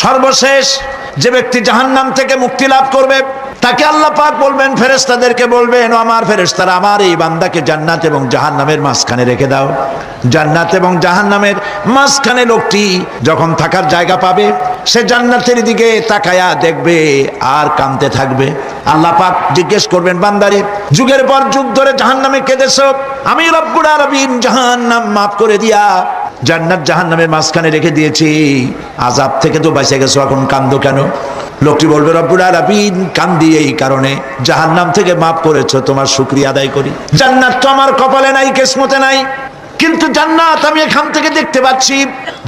সর্বশেষ যে ব্যক্তি জাহান্নাম থেকে মুক্তি লাভ করবে তাকে আল্লাহ পাক বলবেন, ফেরেশতাদেরকে বলবেন, ও আমার ফেরেশতারা, আমার এই বান্দাকে জান্নাত এবং জাহান্নামের মাঝখানে রেখে দাও। জান্নাত এবং জাহান্নামের মাঝখানে লোকটি যখন থাকার জায়গা পাবে, সে জান্নাতের দিকে তাকায়া দেখবে আর কাঁদতে থাকবে। আল্লাহ পাক জিজ্ঞেস করবেন, বান্দারে, যুগের পর যুগ ধরে জাহান্নামে কেঁদেছো, আমি রব্বুল আলামিন জাহান্নাম মাফ করে দিয়া জান্নাত জাহান্নামের মাঝখানে রেখে দিয়েছি, আযাব থেকে তো বেঁচে গেছো, এখন কান্দো কেন? লোকটি বলবে, রব্বুল আলামিন কান্দি এই কারণে, জাহান্নাম থেকে মাফ করেছো, তোমার শুকরিয়া আদায় করি। জান্নাত তো আমার কপালে নাই, কিসমতে নাই, কিন্তু জান্নাত আমি এখান থেকে দেখতে পাচ্ছি,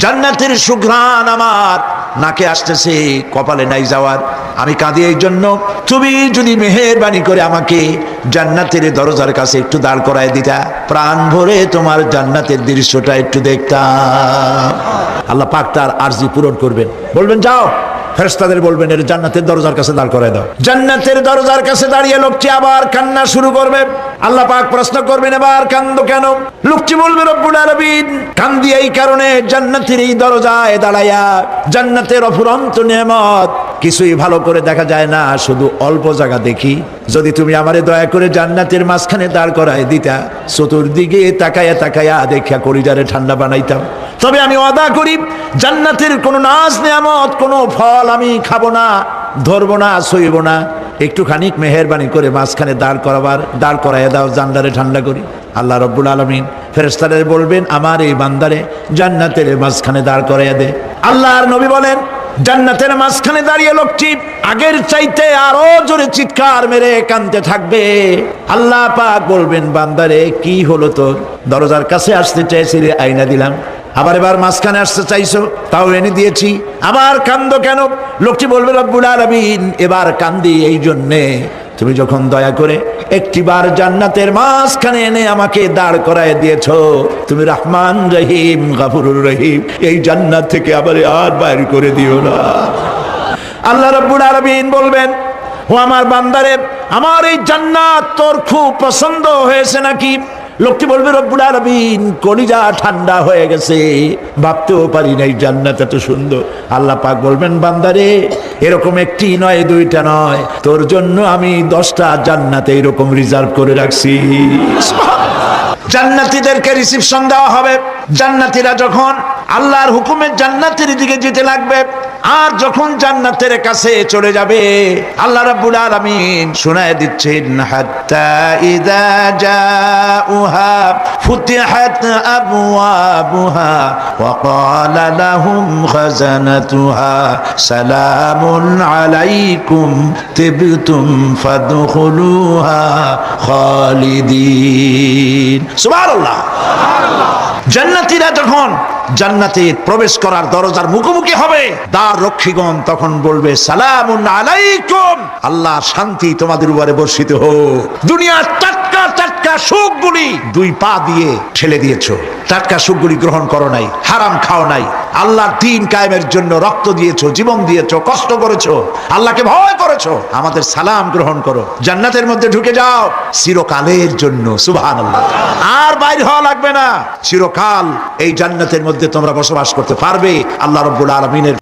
জান্নাতের সুঘ্রাণ আমার নাকে আসতেছে, কপালে নাই যাওয়ার। আমি কাঁদি এই জন্য, তুমি যদি মেহেরবানি করে আমাকে জান্নাতের দরজার কাছে একটু দাঁড় করায় দিতা, প্রাণ ভরে তোমার জান্নাতের দৃশ্যটা একটু দেখতাম। আল্লাহ পাক তার আরজি পূরণ করবেন, বলবেন যাও। ফেরেশতাদের বলবেন, এর জান্নাতের দরজার কাছে দাঁড় করায় দাও। জান্নাতের দরজার কাছে দাঁড়িয়ে লোকটি আবার কান্না শুরু করবে। আল্লাহ পাক প্রশ্ন করবেন, এবার কান্দো কেন? লোকটি বলবে, রব্বুল আলামিন কান্দি এই কারণে, জান্নাতের এই দরজায় দাঁড়াইয়া জান্নাতের অফুরন্ত নেয়ামত কিছুই ভালো করে দেখা যায় না, শুধু অল্প জায়গা দেখি। যদি তুমি আমারে দয়া করে জান্নাতের মাঝখানে দাঁড় করায় দিতা, চতুর্দিকে তাকায়া তাকায়া দেখা কলিজারে ঠান্ডা বানাইতাম। তবে আমি ওয়াদা করি, জান্নাতের কোনো নাজ নেয়ামত, কোনো ফল আমি খাবো না, ধরবো না, সইব না। একটুখানি মেহেরবানি করে মাঝখানে দাঁড় করাইয়া দাও, জান্নারে ঠান্ডা করি। আল্লাহ রব্বুল আলামিন ফেরেশতাদের বলবেন, আমার এই বান্দারে জান্নাতের মাঝখানে দাঁড় করাইয়া দে। আল্লাহর নবী বলেন, জান্নাতের মাঝখানে দাঁড়িয়ে লোকটি আগের চাইতে আরো জোরে চিৎকার মেরে কাঁদতে থাকবে। আল্লাহ পাক বলবেন, বান্দারে কি হলো তোর? দরজার কাছে আসতে চাইছিলে, আইনা দিলাম। আবার এবার মাঝখানে আসতে চাইছো, তাও এনে দিয়েছি, আবার কান্দো কেন? লোকটি বলবে, রব্বুল আলামিন এবার কান্দি এই জন্যে, তুমি যখন দয়া করে একটিবার জান্নাতের মাঝখানে এনে আমাকে দাঁড় করায় দিয়েছো, তুমি রহমান রহিম গফুরুর রহিম, এই জান্নাত থেকে আবার আর বাইর করে দিও না। আল্লাহ রাব্বুল আলামিন বলবেন, ও আমার বান্দারে, আমার এই জান্নাত তোর খুব পছন্দ হয়েছে নাকি? লোকটি বলবে, রব্বুল আলামিন কলিজা ঠান্ডা হয়ে গেছে, ভাবতেও পারি নাই জান্নাত এত সুন্দর। আল্লাহ পাক বলবেন, বান্দারে, এরকম একটি নয়, দুইটা নয়, তোর জন্য আমি 10টা জান্নাতে এরকম রিজার্ভ করে রাখছি। জান্নাতীদেরকে রিসিপশন দেওয়া হবে। জান্নাতীরা যখন আল্লাহর হুকুমে জান্নাতের দিকে যেতে লাগবে, আর যখন জান্নাতের কাছে চলে যাবে, আল্লাহ রাব্বুল আলামিন শোনায় দিচ্ছেন, হাত্তা ইযা জাউহা ফুতিহাত আবওয়াবুহা ওয়া ক্বালা লাহুম খাজানাতুহা সালামুন আলাইকুম তিবতুম ফাদখুলুহা খালিদিন। সুবহানাল্লাহ। জান্নাতীরা যখন জান্নাতে প্রবেশ করার দরজার মুখোমুখি হবে, দ্বার রক্ষীগণ তখন বলবে, সালামুন আলাইকুম, আল্লাহ শান্তি তোমাদের উপরে বর্ষিত হোক। দুনিয়ার টাটকা টাটকা সুখগুলি 2 পা দিয়ে ঠেলে দিয়েছো, টাটকা সুখগুলি গ্রহণ করো নাই, হারাম খাও নাই, আল্লাহর দ্বীন কায়েমের জন্য রক্ত দিয়েছো, জীবন দিয়েছো, কষ্ট করেছো, আল্লাহকে ভয় করেছো, আমাদের সালাম গ্রহণ করো, জান্নাতের মধ্যে ঢুকে যাও চিরকালের জন্য। সুবহানাল্লাহ। আর বাইরে হওয়া লাগবে না, চিরকাল এই জান্নাতের মধ্যে তোমরা বসবাস করতে পারবে। আল্লাহ রাব্বুল আলামিনের